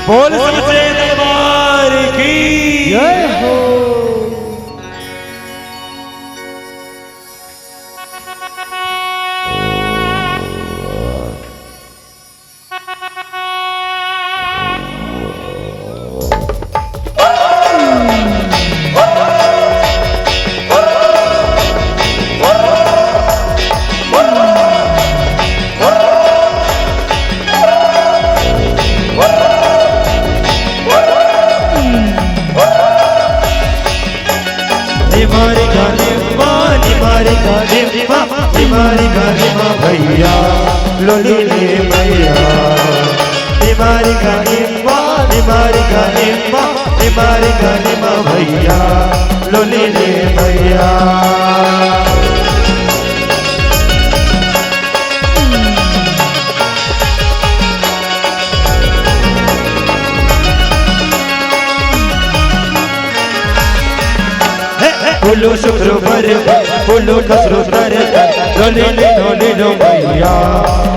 बोल सच्चे दरबार की जय हो। भैया लोली ले भैया निमारी गानिमा भैया लोली ले भैया फूलो शुक्रवार फूलो कसरोतर लोली लो भैया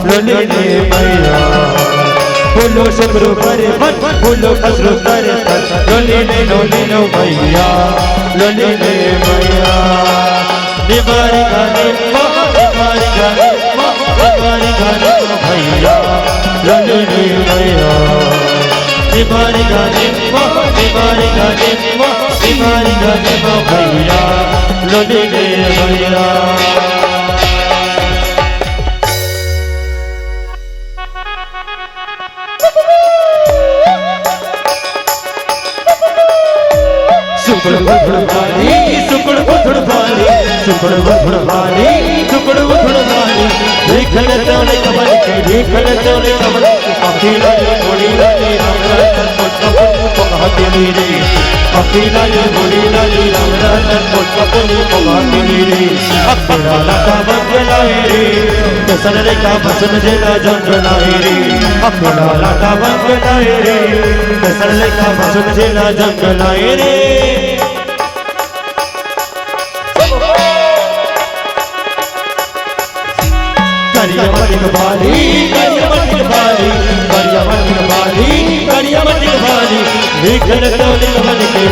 लोली ले भैया फूलो शुक्रवार फूलो कसरोतर लोली लो भैया लोली ले भैया निमारी गाने भैया लोली ले भैया निमारी गाने भैया लोली ले भैया सुकड़ बुधड़ वाली सुकड़ बुधड़ वाली सुकड़ बुधड़ वाली सुकड़ बुधड़ वाली देखल तोले कमल के देखल तोले कमल के अकेला ये गोली लाली रामरा को कहते रे अकेला ये गोली लाली रामरा को कहते रे अकेला लगा बंगलाए रे कसर रे का बसन जेला जंगलाए रे अकेला लगा बंगलाए रे कसर रे का बसन जेला जंगलाए रे करियामटिक बाली लिखल तोले कमल के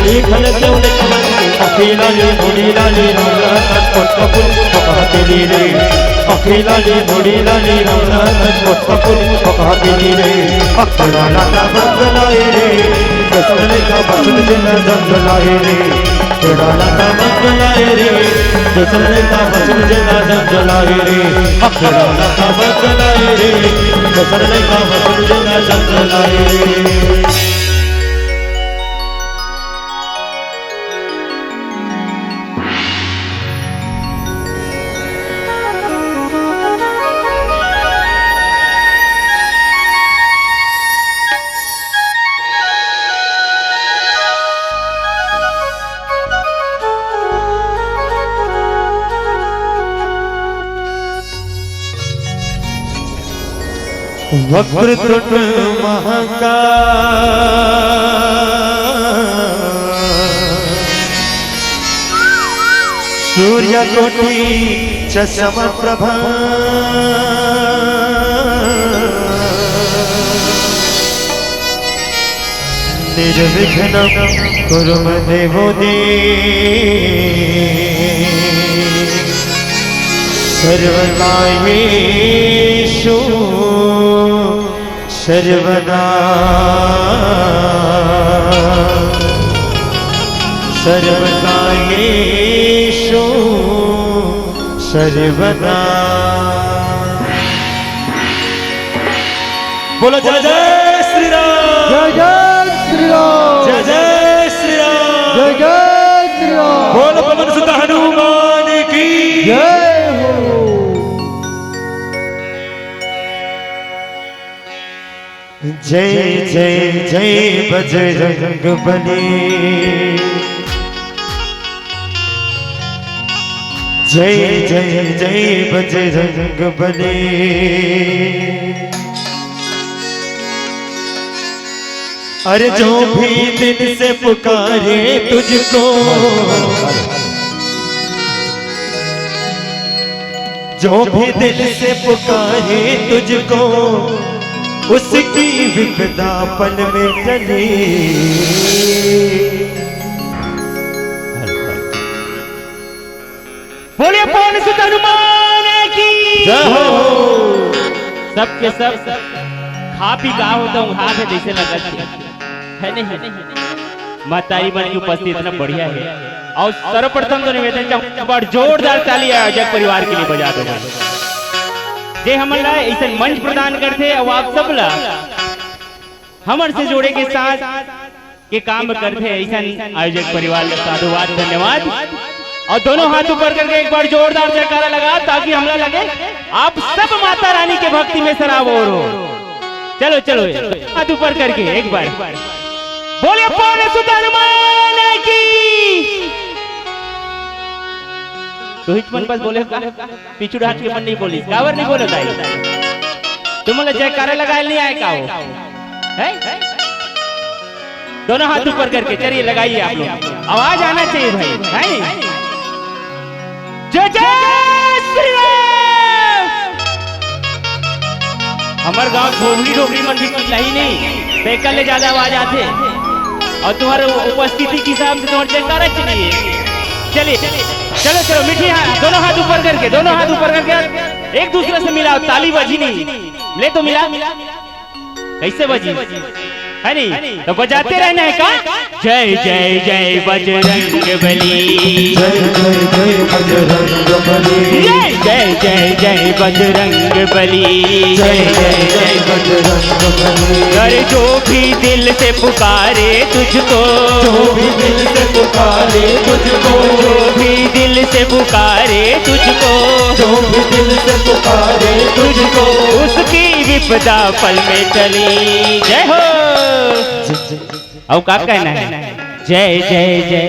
अकेला ये मुड़ी लाली रामला कपुल कहते रे अकेला ये मुड़ी लाली रामला कपुल कहते रे अकेला लाटा बंगलाए रे कसले का बसन जेला जंगलाए रे तेरा लाटा बंगलाए रे कसले का बसन जेला जंगलाए रे अकेला लाटा बंगलाए रे कसले का बसन जेला जंगलाए रे वक्रतुंड महाकाय सूर्यकोटि समप्रभा निर्विघ्नं कुरु मे देवो सर्वकार्येषु सर्वदा सर्वकार्येषु सर्वदा बोलो जय जय श्री राम जय जय श्री राम जय जय श्री राम जय जय श्री राम बोलो पवन सुत हनुमान की जय हो। जय जय जय बजरंग बली जय जय जय बजरंग बली अरे जो भी दिल से पुकारे तुझको जो भी दिल से पुकारे तुझको उसकी विपदा पल में टली। बोलिए पवन सुत हनुमान की जय हो। सबके सब खा पी गा होता हूँ हाथ है जैसे लगा है नहीं। मातारी बन की उपस्थिति इतना बढ़िया है और सर्वप्रथम तो निवेदन चाहूँ जोरदार ताली आयोजक परिवार के लिए बजा दो जे हमारा ऐसा मंच प्रदान करते और आप सब ला हमारे से जोड़े के साथ के काम करते ऐसा आयोजक परिवार का साधुवाद धन्यवाद। और दोनों हाथ ऊपर करके एक बार जोरदार जयकारा लगा ताकि हमरा लगे आप सब माता रानी के भक्ति में सराबोर हो। चलो चलो हाथ ऊपर करके एक बार बोलिए पवन सुत हनुमान की। रोहित मन बस बोले पीछू हाथ के मन नहीं बोली कावर नहीं बोलो दाई तुम जयकारा लगाए नहीं आए का है? दोनों हाथ ऊपर करके चलिए लगाइए आप लोग आवाज आना चाहिए भाई है? जय जय श्री राम। हमारे गांव घोगली डोगरी मन भी नहीं नहीं बेकर ले ज्यादा आवाज आते और तुम्हारे उपस्थिति के हिसाब से तुम्हारे जयकारा चाहिए। चलिए चलो चलो मीठी हाथ दोनों हाथ ऊपर करके एक दूसरे से मिलाओ ताली बजी नहीं ले तो मिला कैसे बजी है नहीं तो बजाते रहना है का। जय जय जय बजरंग बली जय जय जय बजरंग बली जय जय जय बजरंग बली जय जय जय बजरंग बली। कर जो भी दिल से पुकारे तुझको जो भी दिल से पुकारे तुझको जो भी दिल से पुकारे तुझको जो भी दिल से पुकारे तुझको उसकी विपदा पल में टली। जय हो अब क्या कहना है? जय जय जय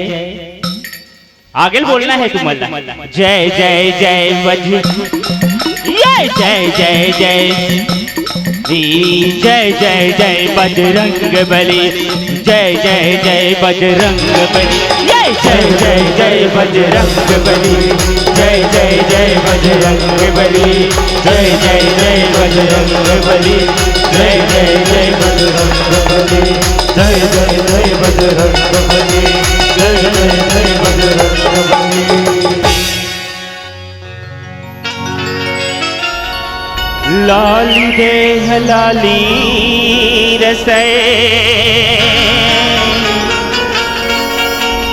आगे बोलना है तुम्हारा जय जय जय बज जय जय जय जय जय जय जय बजरंग बली जय जय जय बजरंग बली जय जय जय जय बजरंग बली जय जय जय बजरंग बली जय जय जय बजरंग बली जय जय जय बजरंग बली जय जय जय बजरंग बली जय जय जय बजरंग बली। लाली देह लाली रसै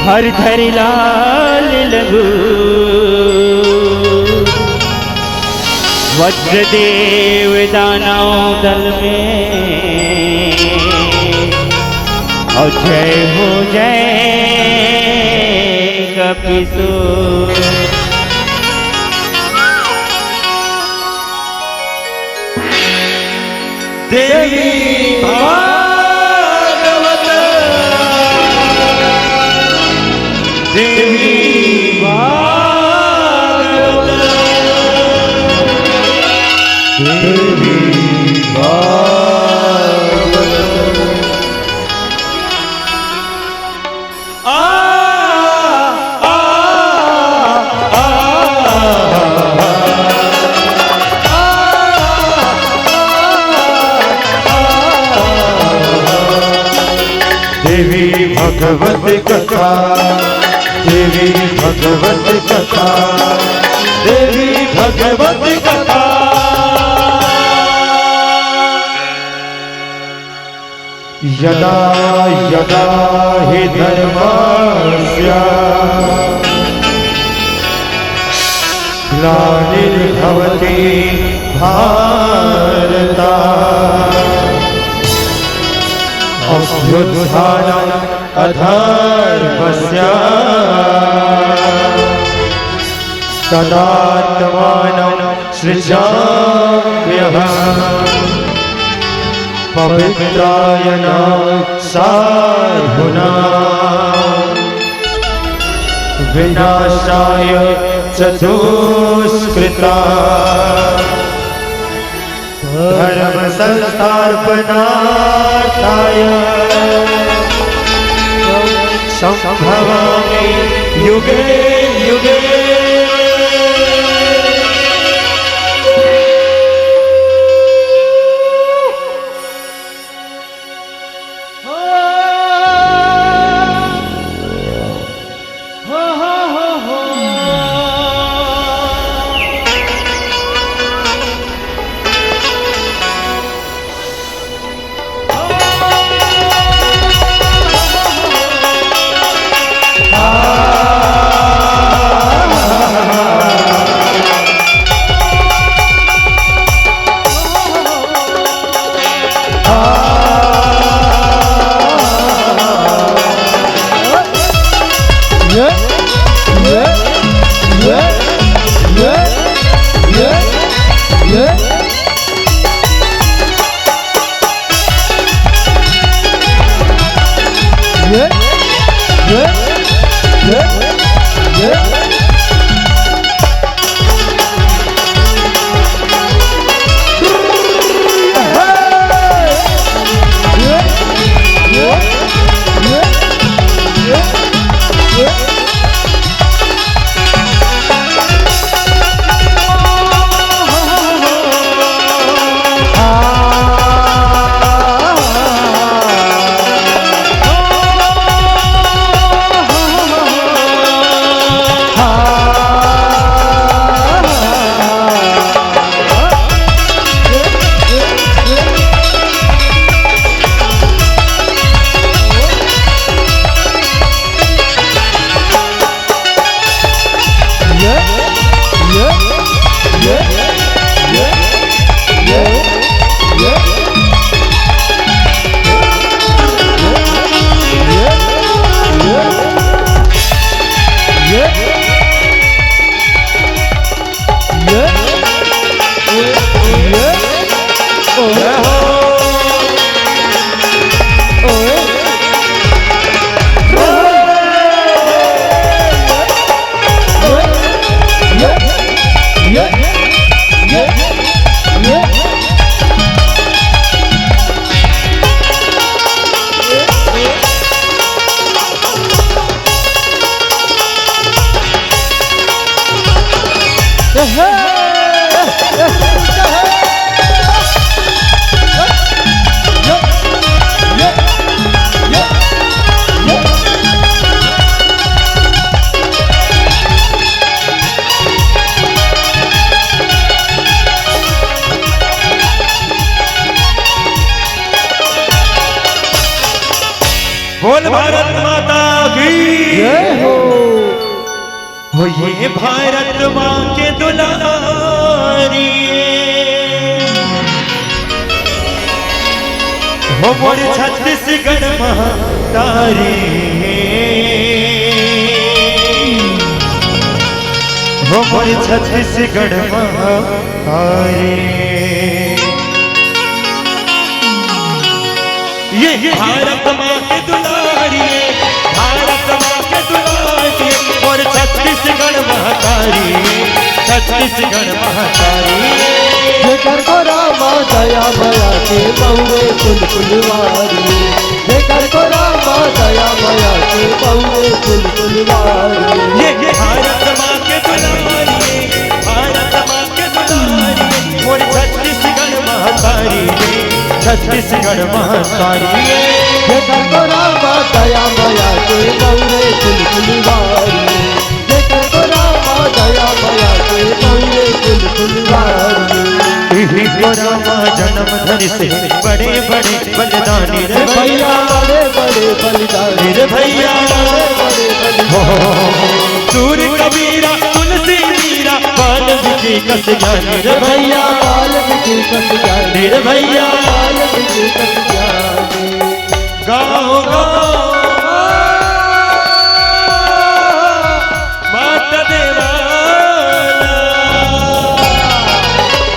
हर धर लाल लगू वज्रदेव दानव दल में और जय हो जय कपिसूर। देवी भागवत देवी भागवत देवी भागवत देवी भगवत कथा देवी भगवत कथा देवी भगवत कथा। यदा यदा हि धर्मस्य ग्लानिर्भवति भारत अभ्युत्थानम् अधर्मस्य तदात्मानं सृजाम्यहम् पवित्राय न साधुना विनाशाय च दुष्कृता धर्म संस्थापनार्थाय संभवामि युगे युगे। बोल भारत माता की जय हो ये भारत माँ के दुलारी हो मोर छत्तीसगढ़ महातारी हो मोर छत्तीसगढ़ महातारी ये भारत माँ के दुलारी भारत माँ के दुलारी और छत्तीसगढ़ महातारी छत्तीसगढ़ महातारी जेकर को रामा दया माया के बहुरे कुल कुलवारी जेकर को रामा दया माया के बहुरे कुल कुलवारी ये भारत माँ के दुलारी भारत माँ के दुलारी और छत्तीसगढ़ महातारी छत्तीसगढ़ महातारी जेकर को रामा दया माया के बहुरे कुल कुलवारी जेकर को रामा दया माया के बहुरे कुल कुलवारी रामा जन्म धन से बड़े बड़े बलिदानी रे भैया बड़े बड़े बलिदानी रे भैया बड़े बड़े सूर्य कबीरा तुलसी मीरा वाल्मीकि कस ज्ञानी रे भैया वाल्मीकि कस ज्ञानी रे भैया वाल्मीकि कस ज्ञानी गाओ गाओ माता देवाला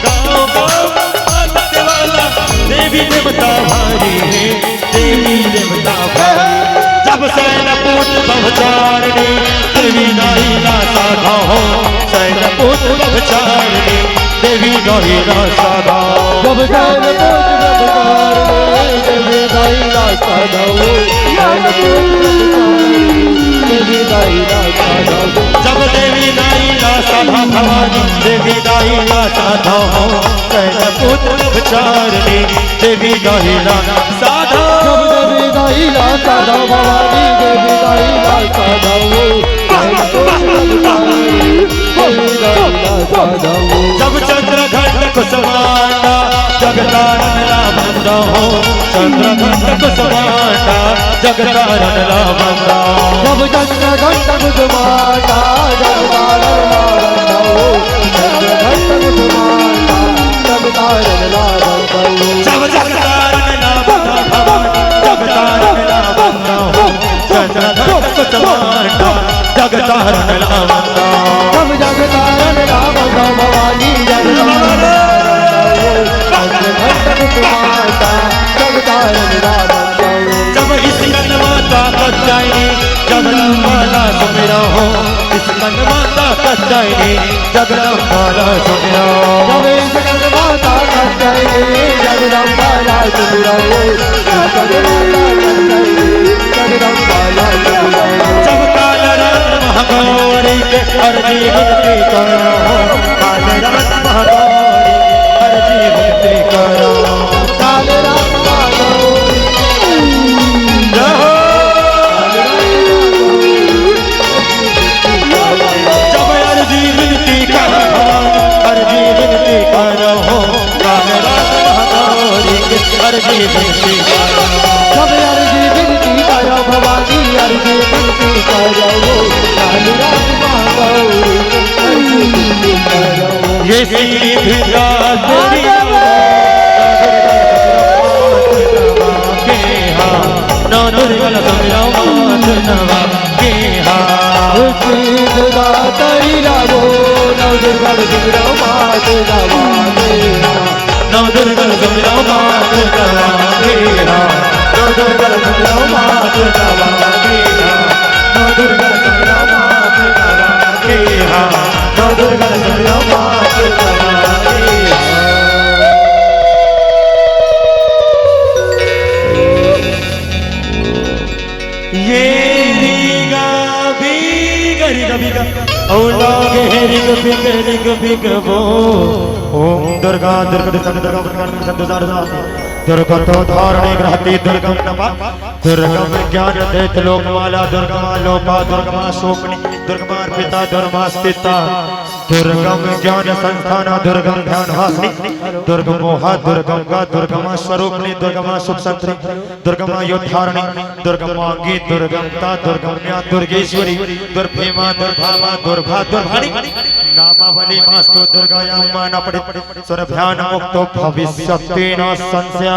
गाओ गाओ माता देवाला देवी देवता भारी है देवी देवता भारी जब सैनपुत बहुचारणी देवी नाईला साधा हो सैनपुत बहुचारणी देवी नाईला साधा जब जैन देवी दाईला साधो देवी दाईला साधो जब देवी नाईला साधा भवानी देवी नाईला साधा हो सैनपुत बहुचारणी देवी नाईला साधा जब देवी साधा भवानी देवी दाई लाल साधा वो जब चंद्रघंट कुसुमांडा जगतारण लाभंदा हो चंद्रघंट कुसुमांडा जगतारण लाभंदा जब चंद्रघंट कुसुमांडा जगतारण लाभंदा हो चंद्रघंट कुसुमांडा जगतारण लाभंदा हो जब जगतारण लाभंदा भवानी जगतारण लाभंदा हो चंद्रघंट कुसुमांडा जगतारण लाभंदा जब जगतारण लाभंदा भवानी जगतारण जब इस कन माता कच्चाई जगदम्बाला सुमिरा हो इस कन माता कच्चाई जगदम्बाला सुमिरा जब इस कन माता कच्चाई जगदम्बाला सुमिरा हो जगदम्बाला सुमिरा जब काल रात महागौरी के अर्जी विनती करो काल रात महागौरी अर्जी विनती करो काल रात महागौरी जब अर्जी विनती करो अर्जी विनती करो काल रात महागौरी के अर्जी विनती करो जब अर्जी विनती करो भवानी अर्जी विनती करो काल रात महागौरी अर्जी विनती करो ये सीढ़ी भिड़ा तेरी नौ दुर्गल समरा मात नवा के दुर्गा तरी रावो नौ दुर्गा सुमिरा मात नवा नौ दुर्गल समरा मात नवा के नौ दुर्गल समरा मात नवा के नौ दुर्गल समरा मात नवा के नौ दुर्गल समरा मात नवा के ये रीगा बीगा बीगा औलागे रिग बिग वो ओम दुर्गा दुर्गा दुर्गा दुर्गा दुर्गा तो धारणे ग्रहति दुर्गम नमा दुर्गम ज्ञान देत लोकमाला दुर्गमा लोका दुर्गमा शोकनी दुर्गमा पिता दुर्गा स्थिता दुर्गम ज्ञान संस्थान दुर्गम ध्यान हासनी दुर्गम मोहा दुर्गम का दुर्गमा स्वरूपनी दुर्गमा सुख संतरी दुर्गमा योद्धारणी दुर्गमांगी दुर्गमता दुर्गम्या दुर्गेश्वरी दुर्भीमा दुर्भामा दुर्भा दुर्भाणी नामावली मास्तु दुर्गायां माना पड़े सुरभ्यान मुक्तो भविष्यति न संशय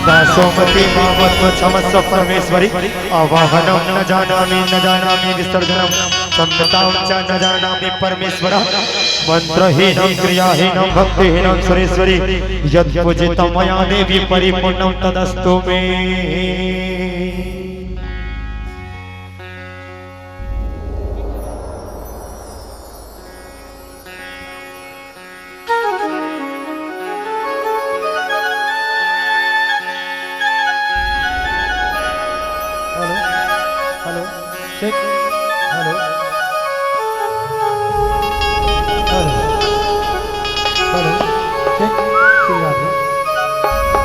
दासोमती मामत्व क्षमस्व परमेश्वरी आवाहनं न जानामि विसर्जनं संततां च न जानामि परमेश्वरः मंत्रहीनं क्रियाहीनं भक्तिहीनं सुरेश्वरी यत् पूजितं मया देवी परिपूर्णं तदस्तु मे check hello hello hello check clear है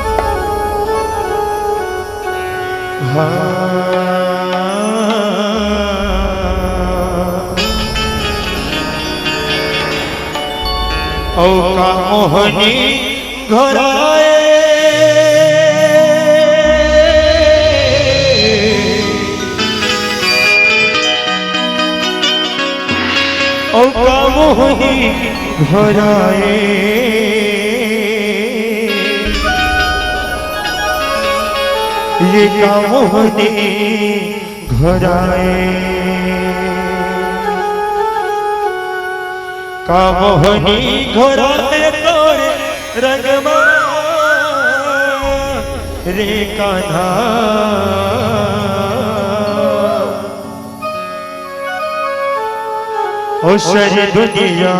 ओ का मोहनी घराए ओ का मोहनी घराए ये का मोहनी घराए का मोहनी घराए तोरे रंगमा रे कान्हा ओ सारी दुनिया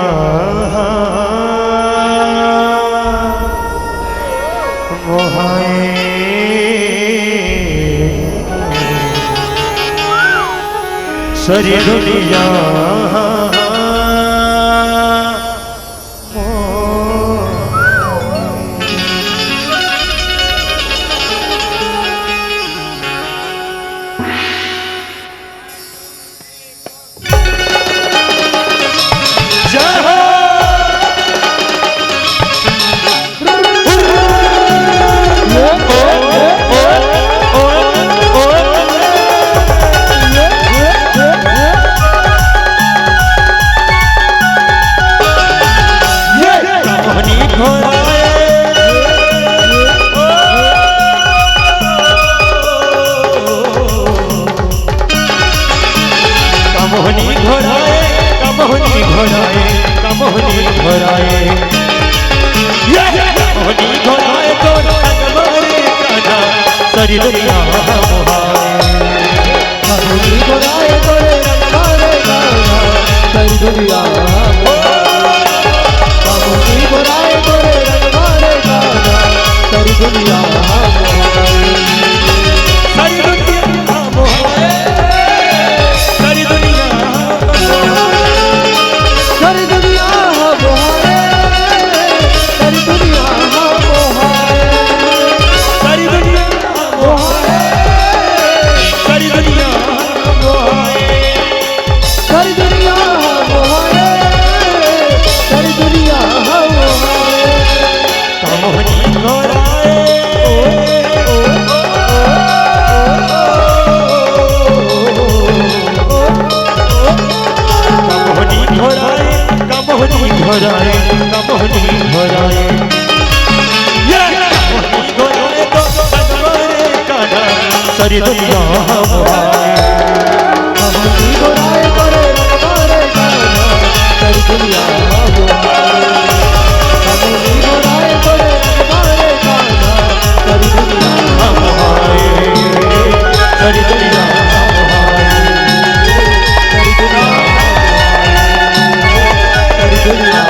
मोहाए सारी दुनिया सारी दुनिया मोहनी घराए तोरे रंगमारे कान्हा सारी दुनिया मोहनी घराए तोरे रंगमारे कान्हा सारी दुनिया सारी दुनिया मोहाए सारी दुनिया सारी दुनिया मोहाए सारी दुनिया मोहाए सारी दुनिया मोहाए सारी दुनिया मोहाए सारी दुनिया मोहाए सारी दुनिया मोहाए का मोहनी घराए मोहनी घराए का मोहनी घराए मोहनी घराए तो रंगमारे कान्हा सारी दुनिया मोहाए मोहनी घराए तोरे रंगमारे कान्हा सारी दुनिया मोहाए मोहनी घराए तोरे रंगमारे कान्हा सारी दुनिया मोहाए सारी दुनिया मोहाए सारी दुनिया सारी दुनिया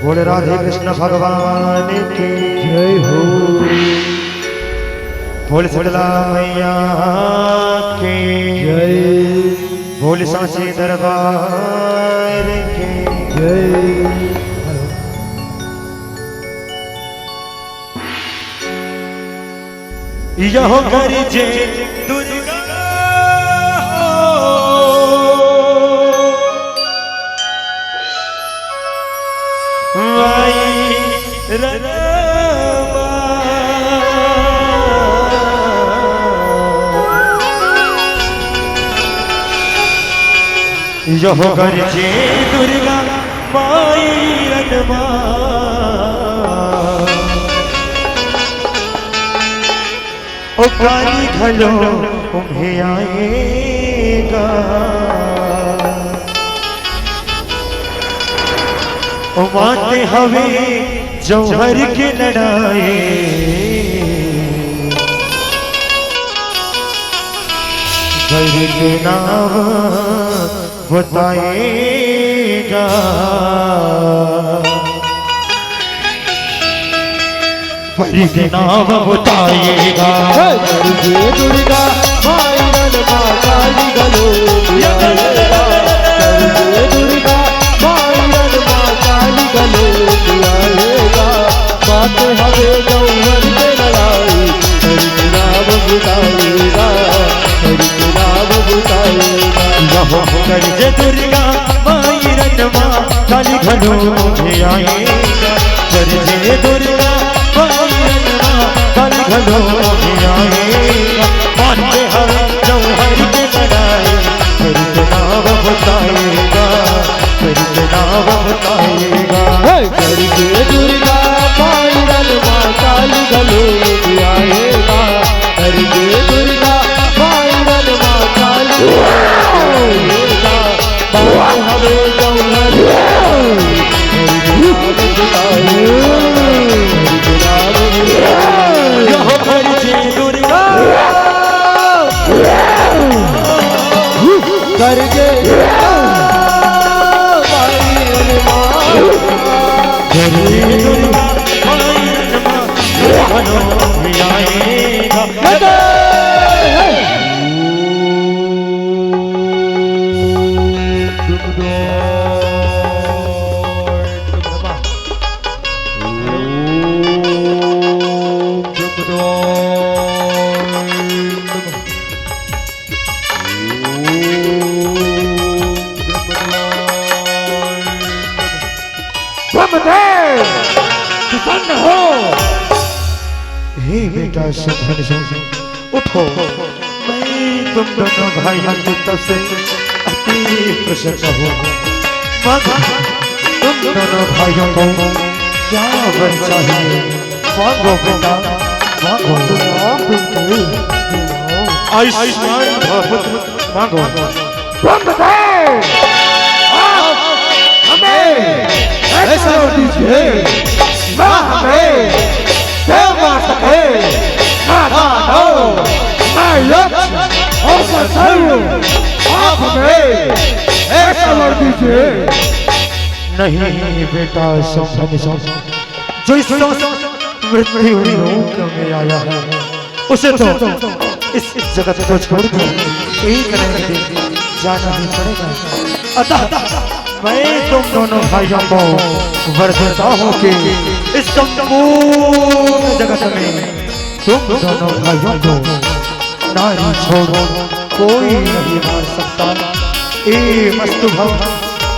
बोले राधे कृष्ण भगवान की जय हो बोले शीतला मैया की जय बोले सांसी दरबार की जय यहो कर जे दुर्गा माई रमा यहो कर जे दुर्गा माई रमा ओ काली घलो उन्हें आएगा ओ माते हवे जौहर के लड़ाए हरि के नाम बताएगा हरि के नाम बताएगा करके दुर्गा मायरन माताली गलो आएगा करके दुर्गा मायरन माताली गलो आएगा बात हवे गौहर के लड़ाई हरि के नाम बताएगा हरि के नाम बताएगा करके दुर्गा मायरन माँ काली घलो आएगा करके दुर्गा मायरन माँ काली घलो आएगा मानते हवे जौहर के लड़ाई हरि के नाम बताएगा हरि के नाम बताएगा करके दुर्गा मायरन माताली गलो आएगा करके दुर्गा मायरन माताली आएगा बात हवे गौहर करके हे बेटा उठो मैं तुम दोनों भाइयों की तरफ से अति प्रसन्न हूँ तुम दोनों भाइयों को क्या वर चाहिए मांगो बेटा मांगो आयुष्मान भव मांगो हमें ऐसा दीजिए ना हमें देव मार सके ना दानो ना यक्ष और सर्व आप हमें ऐसा वर दीजिए नहीं बेटा जो इस मृत्यु लोक में आया है उसे तो इस जगत को छोड़कर एक नहीं जाना ही पड़ेगा अतः मैं तुम दोनों भाइयों को वर देता हूँ कि इस संपूर्ण जगत में तुम दोनों भाइयों को नारी छोड़ो कोई नहीं मार सकता ए मस्तु भव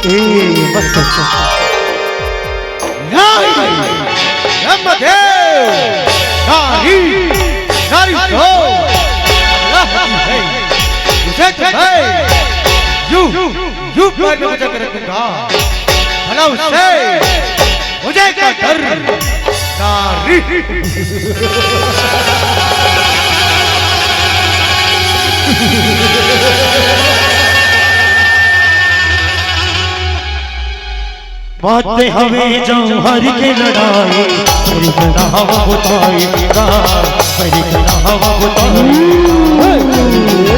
ए मस्तु नारी नारी यू पैर में बचा कर रखूंगा भला उससे मुझे क्या डर नारी माते हमें जौहर की लड़ाई हरि के नाम बताएगा हरि के नाम बताएगा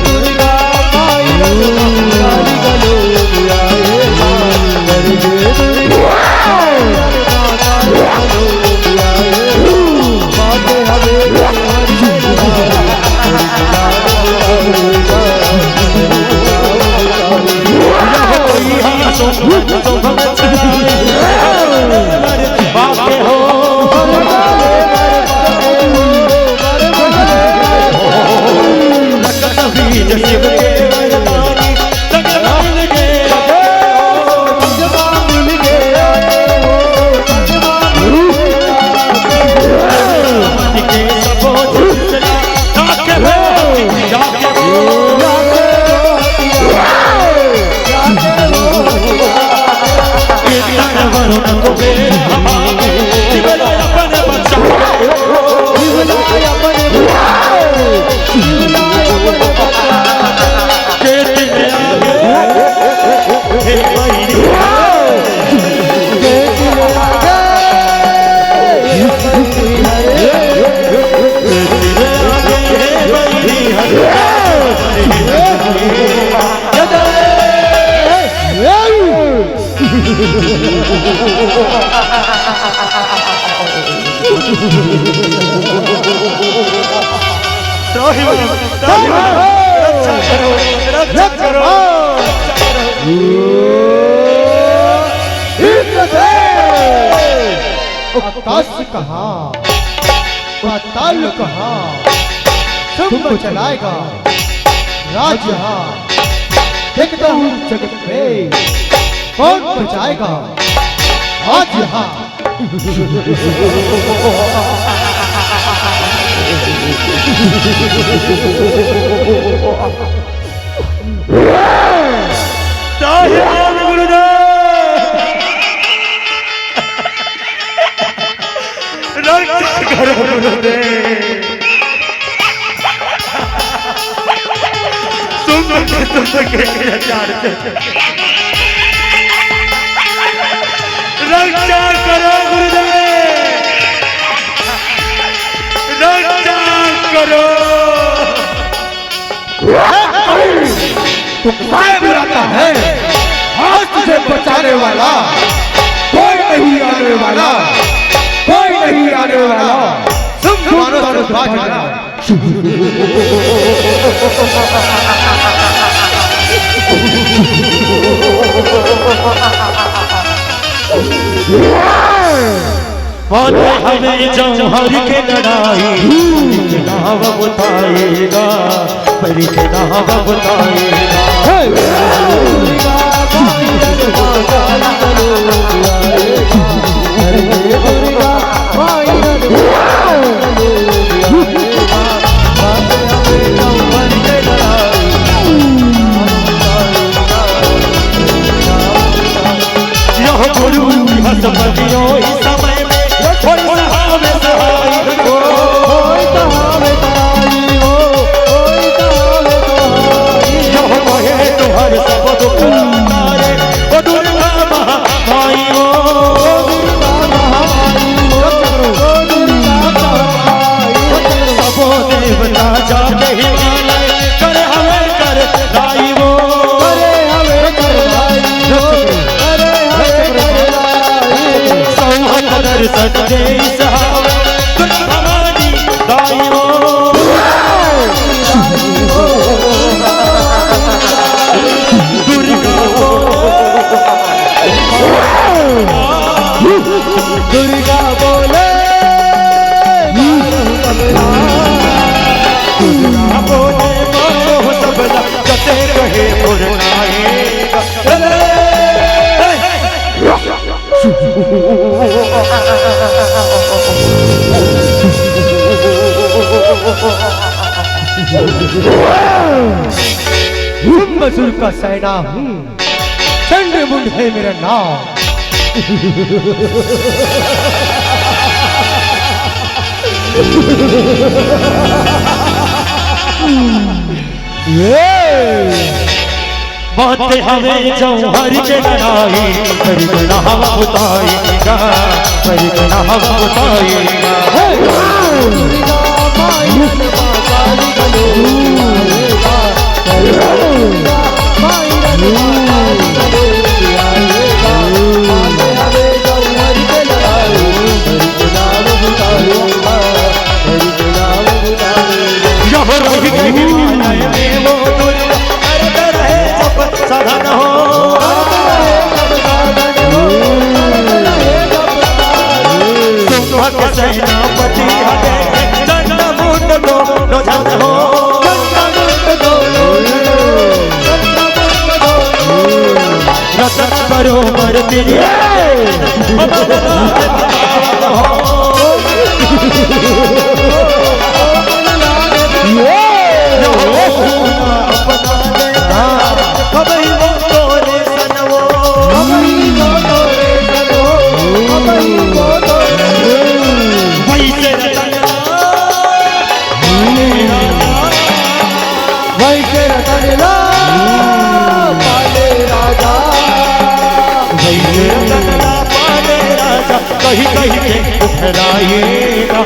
दुर्गा मायरन माताली गलो आएगा करके दुर्गा मायरन माताली गलो आएगा बात हवे गौहर के लड़ाई आकाश कहाँ, पाताल कहाँ, सब चलाएगा राज यहाँ। देखता हूँ जगत में कौन बचाएगा आज यहाँ। रक्षा करो गुरुदेव, रक्षा करो। तू क्या बुलाता है? आज तुझे बचाने वाला कोई नहीं आने वाला, कोई नहीं आने वाला। सब मानो तारो बाजना। माने हमें जौहर के लड़ाई के नाम बताएगा, परी के नाम बताएगा। यह गुरु हसमतियों इस समय में कोई सहावे सहाई हो, कोई सहावे सहाई हो, कोई सहावे सहाई। यह कहे तुहर सब दुख तारे, ओ दुर्गा महामाई हो, दुर्गा महामाई हो, दुर्गा महामाई हो। सबो देवता जाके हिमालय करे हमें कर लाई हो, करे हमें कर लाई हो, करे हमें कर लाई। सौहदर सच्चे सहावे दुर्गा भवानी दाई हो, दुर्गा बोले दुर्गा बोले मारो सबला कते कहे पुरनाएगा। मसूर का सेना हूँ, चंद्रमुंड है मेरा नाम। बातें हमें जौहर के लड़ाई, परी के नाम बताएगा, परी के नाम बताएगा। साधन हो सुख सेनापति चंद्रमुंड लो झंड हो, रतन करो मर तेरी कहीं कहीं के उठलाइएगा।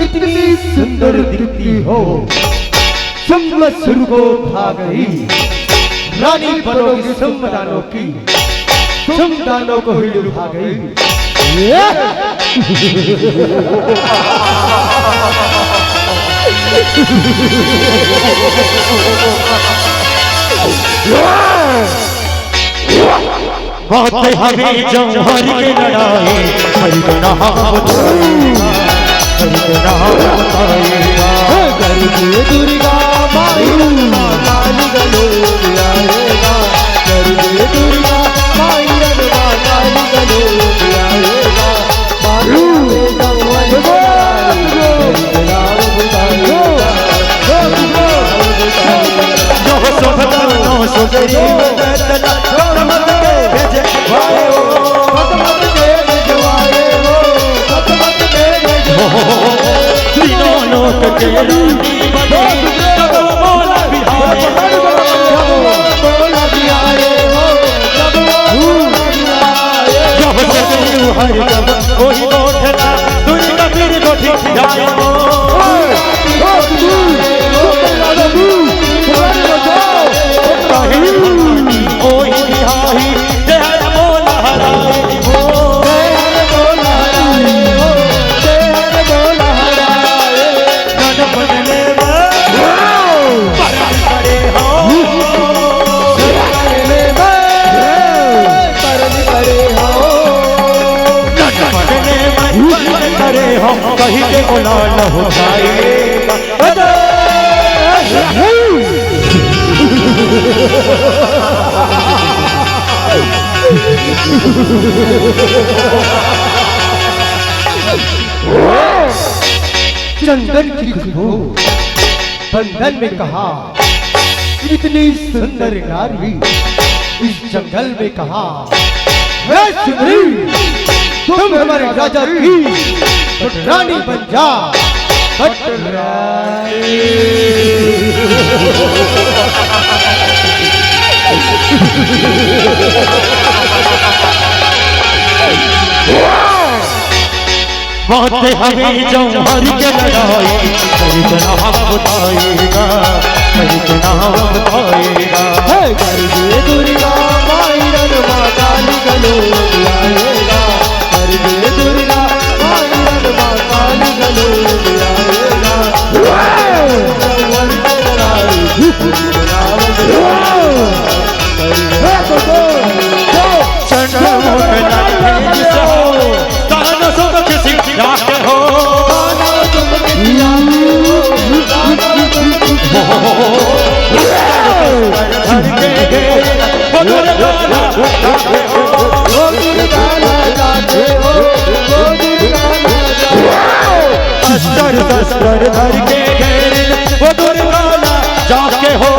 इतनी सुंदर दिखती हो, सिंह को खा गई, रानी बनोगी सिंहदानों की, सिंहदानों को ही लुभा गई। बात हमें जौहर की लड़ाई, हरि का नाम बताएगा, हरि का नाम बताएगा। करके दुर्गा माई रंगवा काली गलोग आएगा, करके दुर्गा माई रंगवा काली गलोग आएगा। बाबू जौहर की लड़ाई, हरि का नाम बताएगा, जो सुभदानो सुगरी वदतना, मत के भेजे वाए हो, मत के भेजवाए हो, मत के भेजवाए। तीनों लोक के रानी बनी, जब बोला बिहारी, बोला बिहारे हो, जब बोला बिहारे। जब सगरी हर जब कोई गोठला, दुर्गा फिर गोठी जाए हो। ओही बिहारी तेहर बोला हराए हो, तेहर बोला हराए हो, तेहर बोला हराए। नन बनले परम करे हो, करने में परम करे हो, नन बनले परम करे हो, कहीं के बोला न हो जाएगा। चंदन की खुशबू बंधन में कहा, इतनी सुंदर नारी इस जंगल में कहा। हे सुंदरी, तुम हमारे राजा की रानी बन जा, रानी। बात हमें जौहर के लड़ाई, हरि का नाम बताएगा, हरि का नाम बताएगा। करके दुर्गा माई रंगवा काली गलोग आएगा, करके दुर्गा माई रंगवा काली गलोग आएगा। जौहर की लड़ाई, नाम अस्तर धर के घेरे वो दुर्गा जाके हो,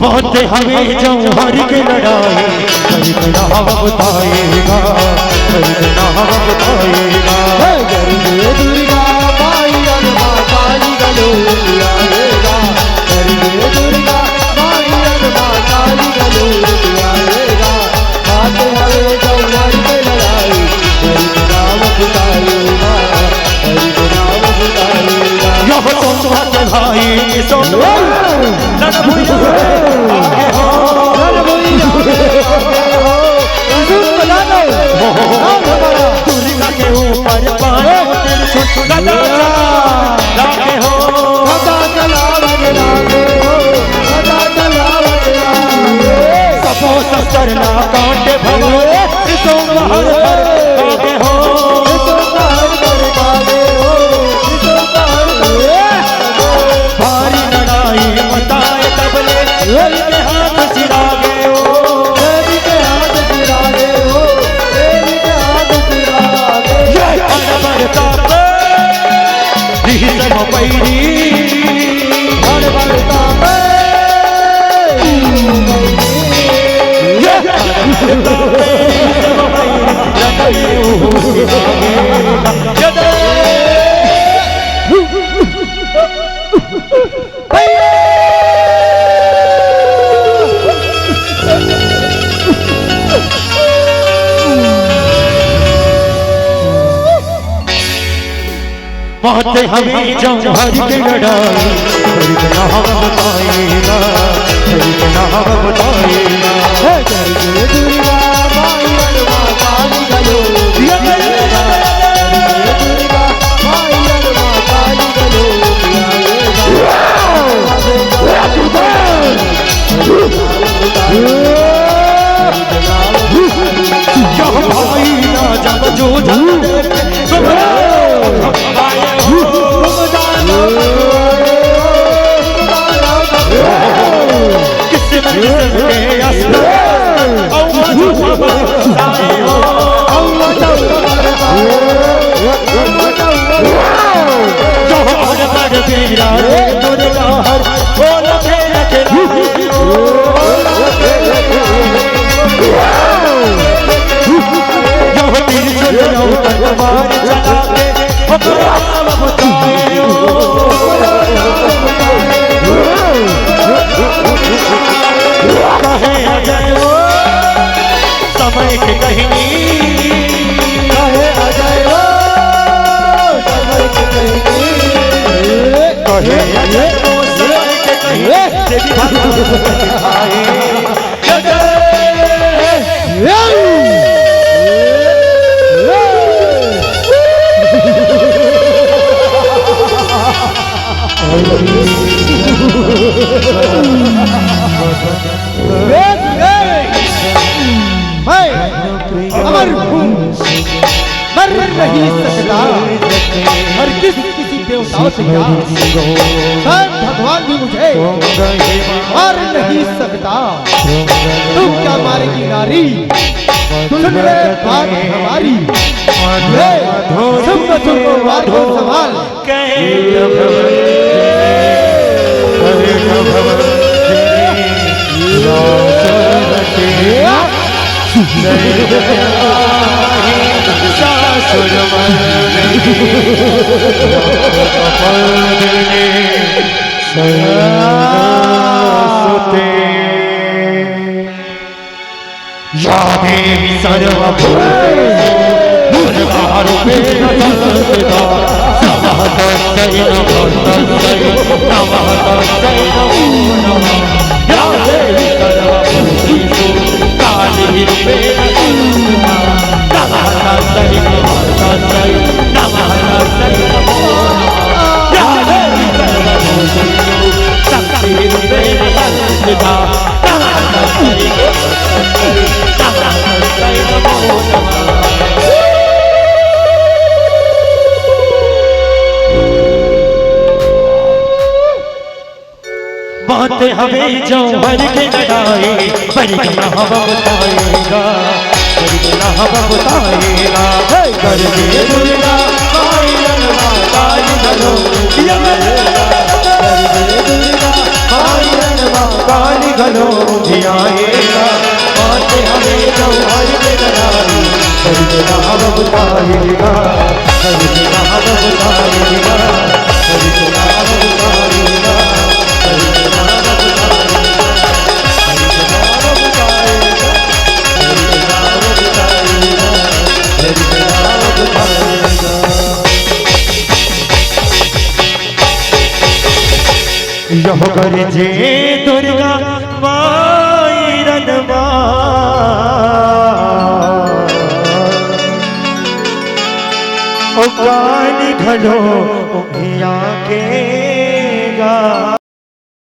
बात हमें जौहर की लड़ाई, हरि का नाम बताएगा, हरि का नाम बताएगा। करके दुर्गा माई रंगवा काली गलोग आएगा, करके दुर्गा माई रंगवा काली गलोग आएगा। बात हमें जौहर की लड़ाई, हरि का नाम बताएगा, हरि का नाम बताएगा। यह सोमवार भाई सोनो नन भुइया आगे हो, नन भुइया आगे हो, रसूल बना दो हमारा। दुर्गा के ऊपर पानी तिरछुट गदा लागे हो, गदा चला लागे हो, गदा चला लागे मौत हमें जौहर की लड़ाई खरीदना हम बताएगा खरीदना हम बताएगा दुर्गा माई अरमा काली गलो दुर्गा माई अरमा काली गलो भाई ना जब जो समय के कहीं कहे आ जाए वो समय के कहीं कहे आ जाए वो समय के कहीं देवी अमर हूँ मर नहीं सकता और किसी देवताओं से क्या शायद भगवान भी मुझे मार नहीं सकता तुम क्या मारेगी नारी सुन ले बात हमारी सुन वार को संभाल बात हमें जौहर के लड़ाई परिगणा हम बताएगा परिगणा हम बताएगा कर दे दुर्गा माई अरमा काली गलो कर दे दुर्गा माई अरमा काली गलो भी आएगा बात हमें जौहर के लड़ाई परिगणा हम बताएगा परिगणा हम बताएगा परिगणा हम बताएगा यह कर जे दुर्गा माई रनमा ओ काली घलो के गा